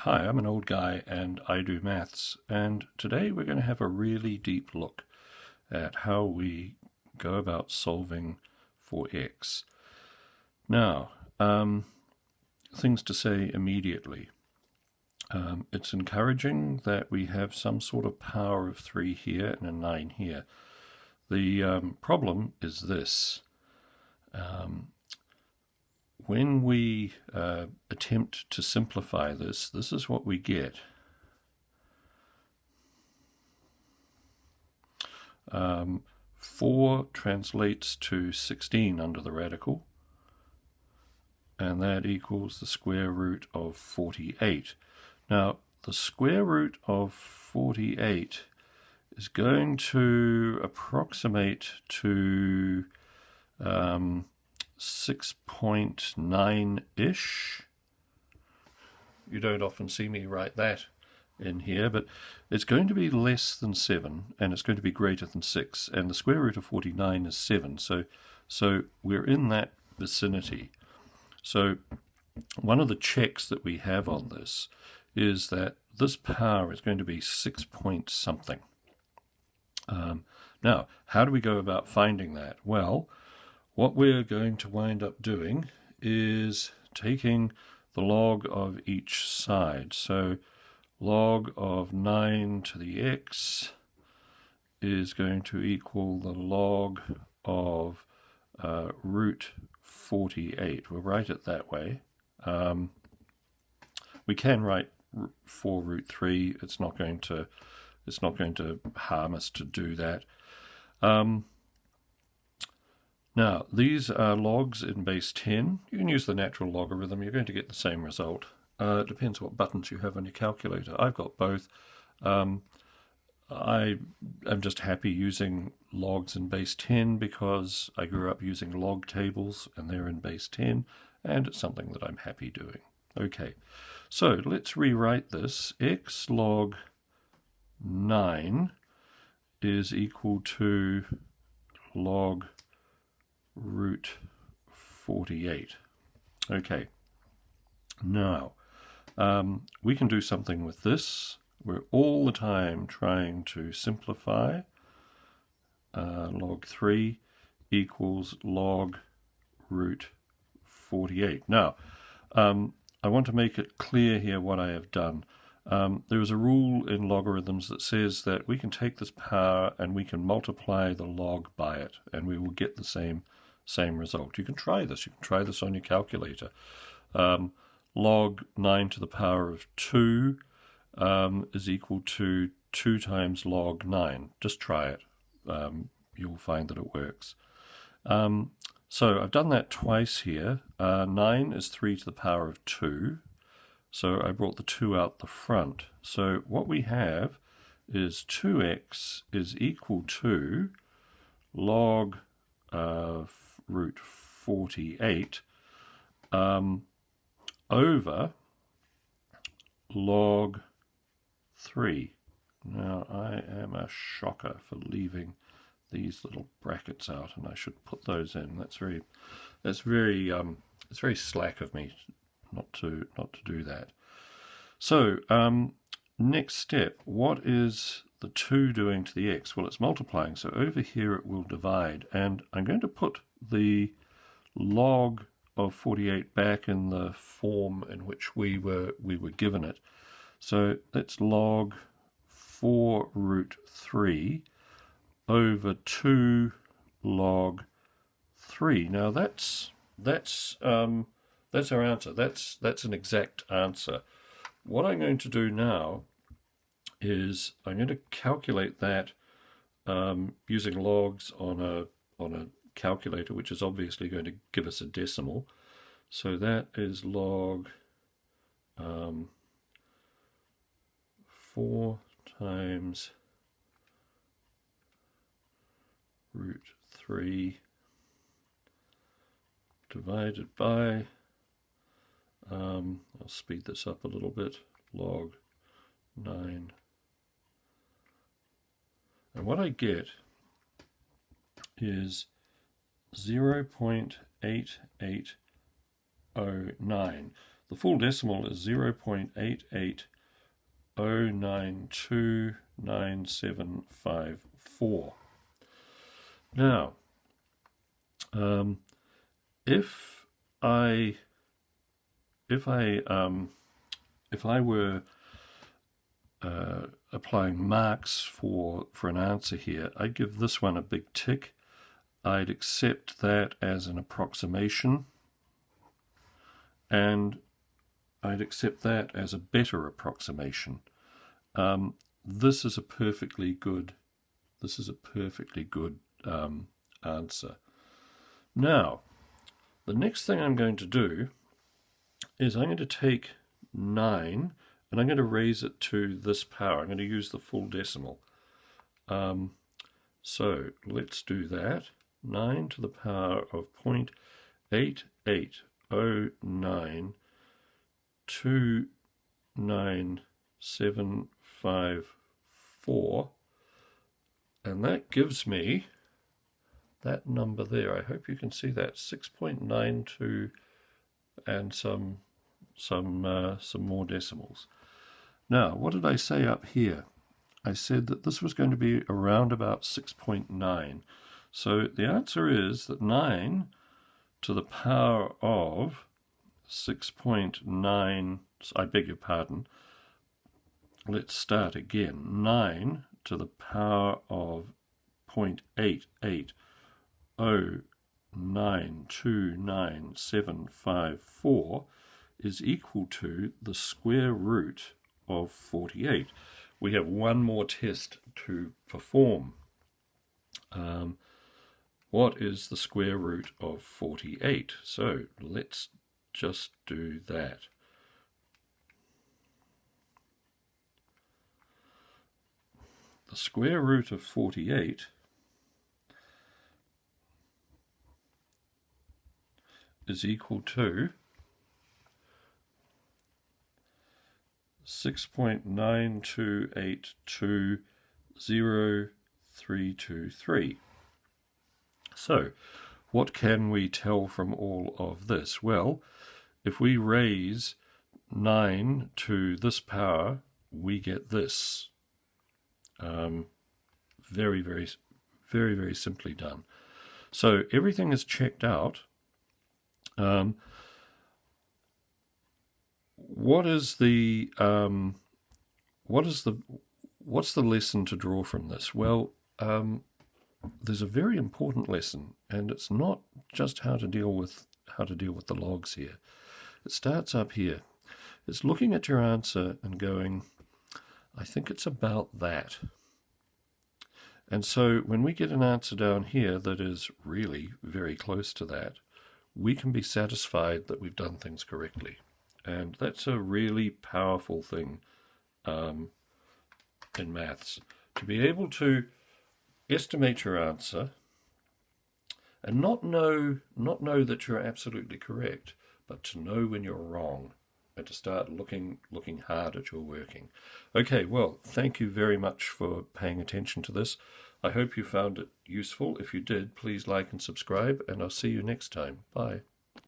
Hi, I'm an old guy and I do maths, and today we're going to have a really deep look at how we go about solving for x. Now, things to say immediately. It's encouraging that we have some sort of power of 3 here and a 9 here. The problem is this. When we attempt to simplify this is what we get. 4 translates to 16 under the radical, and that equals the square root of 48. Now, the square root of 48 is going to approximate to 6.9-ish. You don't often see me write that in here, but it's going to be less than 7, and it's going to be greater than 6, and the square root of 49 is 7, so we're in that vicinity. So one of the checks that we have on this is that this power is going to be 6 point something. Now, how do we go about finding that? Well, what we're going to wind up doing is taking the log of each side. So log of 9 to the x is going to equal the log of root 48. We'll write it that way. We can write 4 root 3. It's not going to harm us to do that. Now, these are logs in base 10. You can use the natural logarithm. You're going to get the same result. It depends what buttons you have on your calculator. I've got both. I am just happy using logs in base 10 because I grew up using log tables and they're in base 10, and it's something that I'm happy doing. Okay, so let's rewrite this. X log 9 is equal to log root 48. Okay, now we can do something with this. We're all the time trying to simplify. Log 3 equals log root 48. Now, I want to make it clear here what I have done. There is a rule in logarithms that says that we can take this power and we can multiply the log by it, and we will get the same result. You can try this. You can try this on your calculator. Log 9 to the power of 2 is equal to 2 times log 9. Just try it. You'll find that it works. So I've done that twice here. 9 is 3 to the power of 2. So I brought the 2 out the front. So what we have is 2x is equal to log root 48 over log 3. Now, I am a shocker for leaving these little brackets out, and I should put those in. It's very slack of me not to do that. So next step, what is the 2 doing to the x? Well, it's multiplying, so over here it will divide, and I'm going to put the log of 48 back in the form in which we were given it. So that's log 4 root 3 over 2 log 3. Now that's our answer. That's an exact answer. What I'm going to do now is I'm going to calculate that using logs on a calculator, which is obviously going to give us a decimal. So that is log 4 times root 3 divided by, I'll speed this up a little bit, log 9. And what I get is 0.8809. The full decimal is 0.88092975 Now, if I were applying marks for an answer here, I'd give this one a big tick. I'd accept that as an approximation, and I'd accept that as a better approximation. This is a perfectly good answer. Now, the next thing I'm going to do is I'm going to take 9 and I'm going to raise it to this power. I'm going to use the full decimal. So let's do that. 9 to the power of 0.88092975 and that gives me that number there. I hope you can see that, 6.92 and some more decimals. Now, what did I say up here? I said that this was going to be around about 6.9. So the answer is that 9 to the power of 6.9, I beg your pardon, let's start again. 9 to the power of 0.88092975 is equal to the square root of 48. We have one more test to perform. What is the square root of 48? So let's just do that. The square root of 48 is equal to 6.92820,323. So, what can we tell from all of this? Well, if we raise 9 to this power, we get this. Very, very, very, very simply done. So everything is checked out. What's the lesson to draw from this? Well, there's a very important lesson, and it's not just how to deal with the logs here. It starts up here. It's looking at your answer and going, I think it's about that. And so when we get an answer down here that is really very close to that, we can be satisfied that we've done things correctly. And that's a really powerful thing in maths, to be able to estimate your answer and not know that you're absolutely correct, but to know when you're wrong and to start looking hard at your working. Okay, well, thank you very much for paying attention to this. I hope you found it useful. If you did, please like and subscribe, and I'll see you next time. Bye.